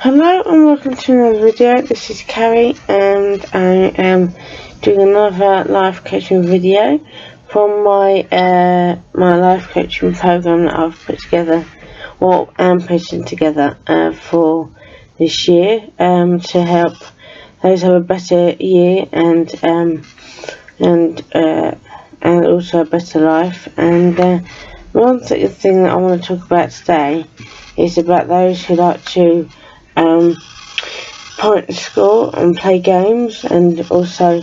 Hello and welcome to another video. This is Carrie and I am doing another life coaching video from my my life coaching program that I've put together, or am putting together for this year to help those have a better year and also a better life. And one thing that I want to talk about today is about those who like to point to score and play games, and also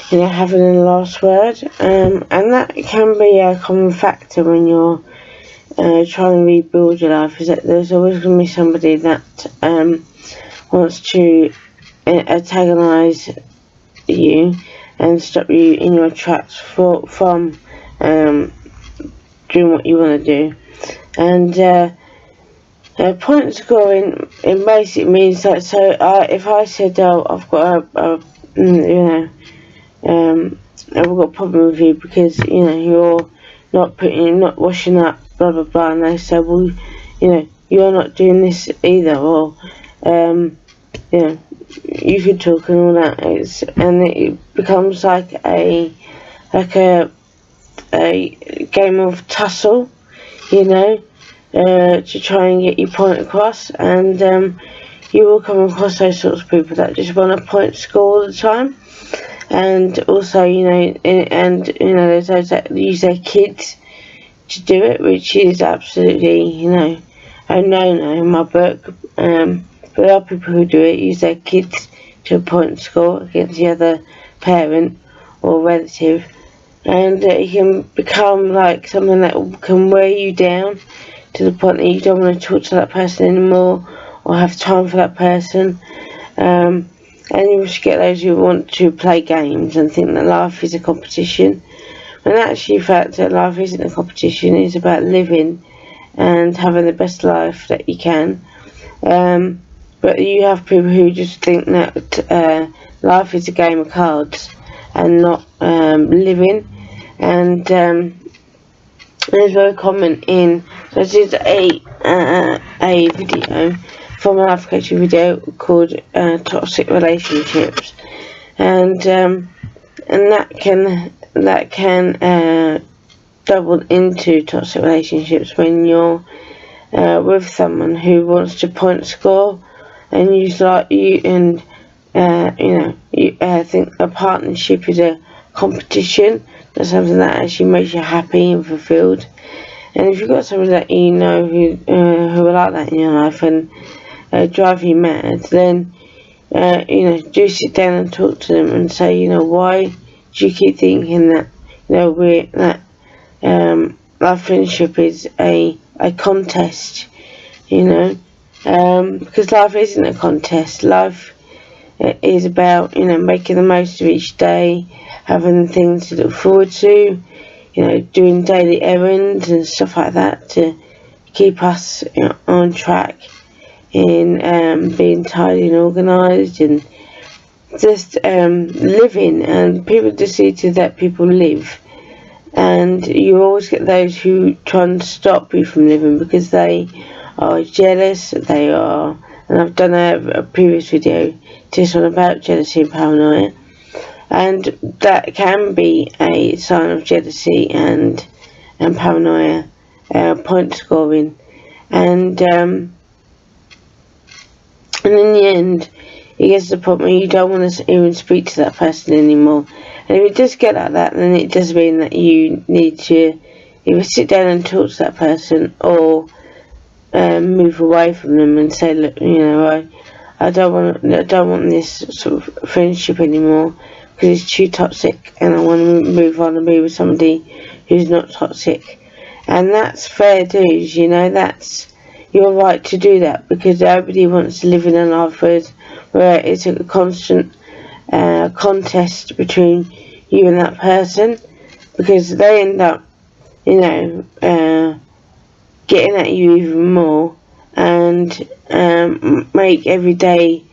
having the last word, and that can be a common factor when you're trying to rebuild your life, is that there's always going to be somebody that wants to antagonise you and stop you in your tracks from doing what you want to do. And point scoring, it basically means that, if I said, I've got I've got a problem with you because you're not washing up, blah blah blah, and they say, well, you're not doing this either, or you could talk and all that. And it becomes like a game of tussle, to try and get your point across, and you will come across those sorts of people that just want to point score all the time. And also, there's those that use their kids to do it, which is absolutely, a no-no in my book. But there are people who do it, use their kids to point score against the other parent or relative, and it can become like something that can wear you down to the point that you don't want to talk to that person anymore or have time for that person. And you just get those who want to play games and think that life is a competition, when actually the fact that life isn't a competition. It's about living and having the best life that you can. But you have people who just think that life is a game of cards and not living. And it's very common in, so this is a video from a life coaching video called Toxic Relationships, and that can double into toxic relationships when you're with someone who wants to point score, and you think a partnership is a competition. That's something that actually makes you happy and fulfilled. And if you've got somebody that who are like that in your life and drive you mad, then do sit down and talk to them and say, why do you keep thinking that our friendship is a contest? Because life isn't a contest. Life is about making the most of each day, having things to look forward to, doing daily errands and stuff like that to keep us on track in being tidy and organised, and just living. And people just need to let people live, and you always get those who try and stop you from living because they are jealous. They are, and I've done a previous video just on about jealousy and paranoia, and that can be a sign of jealousy and paranoia, point scoring, and in the end it gets to the point where you don't want to even speak to that person anymore. And if it does get like that, then it does mean that you need to either sit down and talk to that person, or move away from them and say, look, I don't want this sort of friendship anymore because it's too toxic, and I want to move on and be with somebody who's not toxic. And that's fair dues, that's your right to do that, because nobody wants to live in a life where it's a constant contest between you and that person, because they end up getting at you even more, and make every day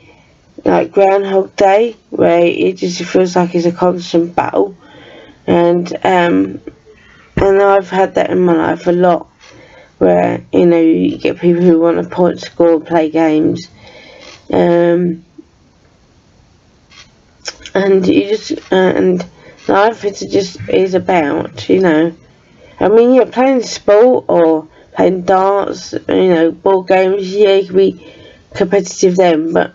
like Groundhog Day, where it just feels like it's a constant battle. And I've had that in my life a lot, where you get people who want to point, score, play games, and you just and life is about, you know. I mean, yeah, playing sport or playing darts, you know, board games. Yeah, you can be competitive then, but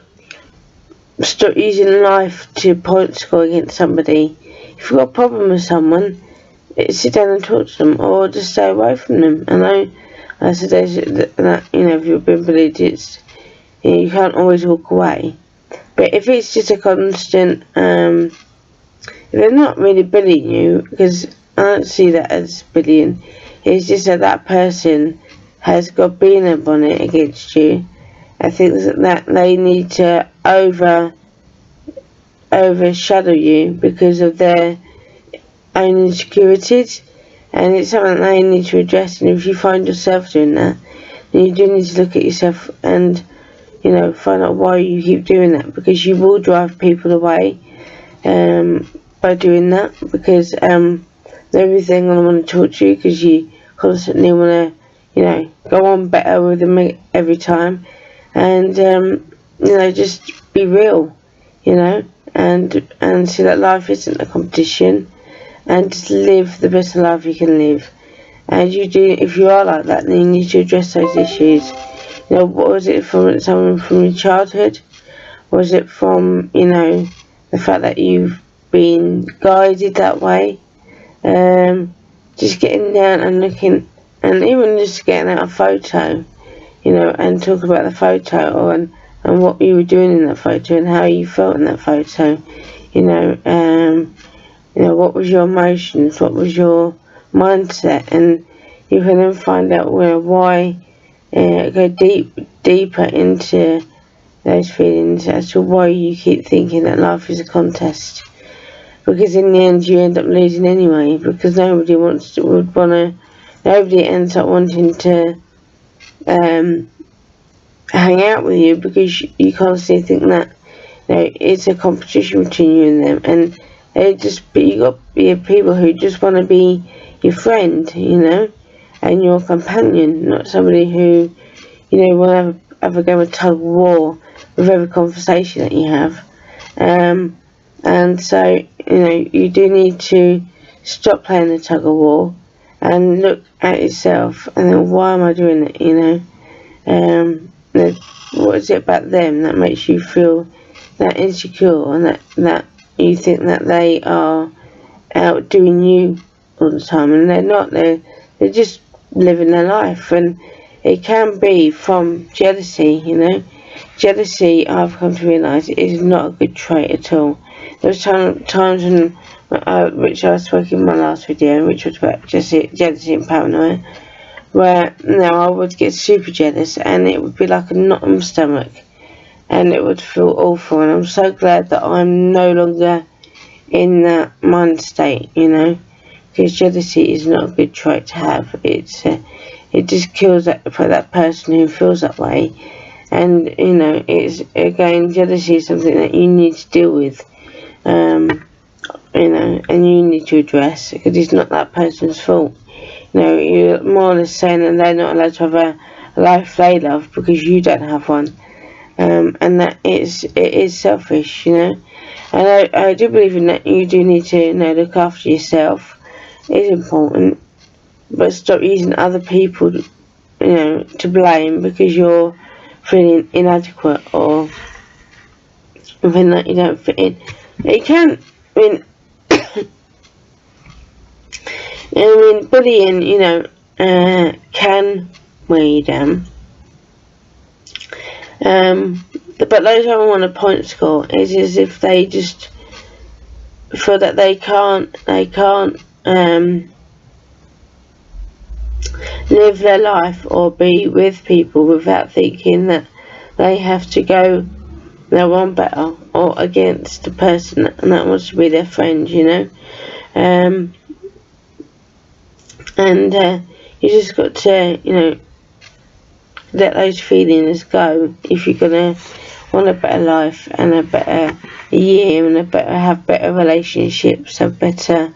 stop using life to point score against somebody. If you've got a problem with someone, sit down and talk to them, or just stay away from them. And I suggest that, you know, if you've been bullied, it's, you know, you can't always walk away. But if it's just a constant, if they're not really bullying you, because I don't see that as bullying, it's just that person has got being up on it against you. I think that they need to overshadow you because of their own insecurities, and it's something they need to address. And if you find yourself doing that, then you do need to look at yourself and, you know, find out why you keep doing that, because you will drive people away by doing that, because everything I want to talk to you, because you constantly want to, you know, go on better with them every time, and you know, just be real, you know, and see that life isn't a competition, and just live the best life you can live. And you do, if you are like that, then you need to address those issues. You know, what was it from someone from your childhood? Was it from, you know, the fact that you've been guided that way? Just getting down and looking, and even just getting out a photo, you know, and talk about the photo, and what you were doing in that photo and how you felt in that photo. You know, what was your emotions, what was your mindset, and you can then find out why, go deeper into those feelings as to why you keep thinking that life is a contest. Because in the end you end up losing anyway, because nobody ends up wanting to hang out with you, because you constantly think that, you know, it's a competition between you and them, and you got people who just want to be your friend, you know, and your companion, not somebody who, you know, will have a game of tug of war with every conversation that you have. And so, you know, you do need to stop playing the tug of war and look at yourself, and then, why am I doing it, you know? What is it about them that makes you feel that insecure, and that you think that they are outdoing you all the time, and they're not. They're just living their life, and it can be from jealousy, you know. Jealousy, I've come to realise, is not a good trait at all. There was times when, which I spoke in my last video, which was about jealousy and paranoia, where, you know, I would get super jealous, and it would be like a knot in my stomach, and it would feel awful. And I'm so glad that I'm no longer in that mind state, you know, because jealousy is not a good trait to have. It just kills that person who feels that way. And, you know, it's, again, jealousy is something that you need to deal with, you know, and you need to address, because it's not that person's fault. You know, you're more or less saying that they're not allowed to have a life they love because you don't have one, and that it is selfish, you know. And I do believe in that. You do need to, you know, look after yourself. It's important, but stop using other people, you know, to blame because you're feeling inadequate or something that you don't fit in. It can, I mean, bullying, you know, can weigh you down. But those who want a point score is as if they just feel that they can't live their life or be with people without thinking that they have to go their one better or against the person that wants to be their friend, you know. And you just got to, you know, let those feelings go if you're gonna want a better life and a better year and have better relationships, have better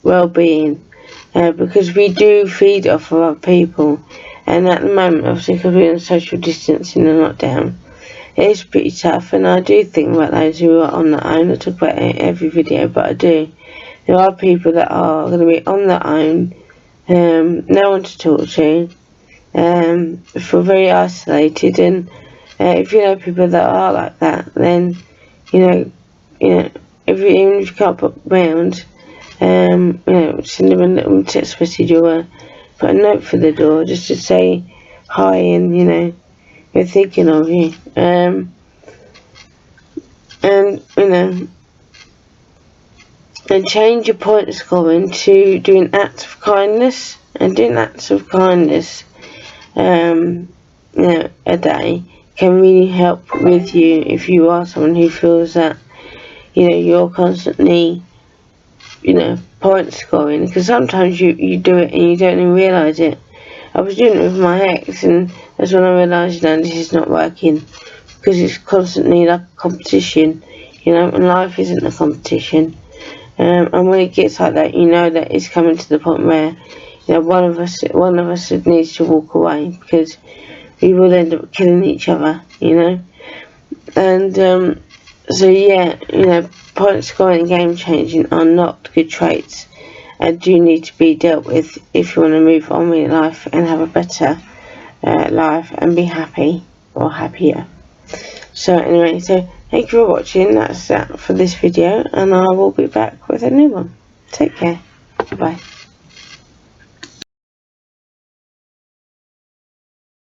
well-being, because we do feed off of other people, And at the moment, obviously, because we're in social distancing and lockdown, it is pretty tough. And I do think about those who are on their own. I talk about it in every video, but I do. There are people that are going to be on their own, no one to talk to, feel very isolated. And if you know people that are like that, then even if you can't put round, send them a little text message or put a note for the door just to say hi and we're thinking of you. And change your point scoring to doing acts of kindness, and doing acts of kindness a day can really help with you if you are someone who feels that you're constantly point scoring, because sometimes you do it and you don't even realise it. I was doing it with my ex, and that's when I realised this is not working, because it's constantly like a competition, and life isn't a competition. And when it gets like that, that it's coming to the point where one of us needs to walk away, because we will end up killing each other, And so yeah, point scoring and game changing are not good traits, and do need to be dealt with if you want to move on with life and have a better life and be happy or happier. So anyway, so thank you for watching. That's that for this video, and I will be back with a new one. Take care. Bye.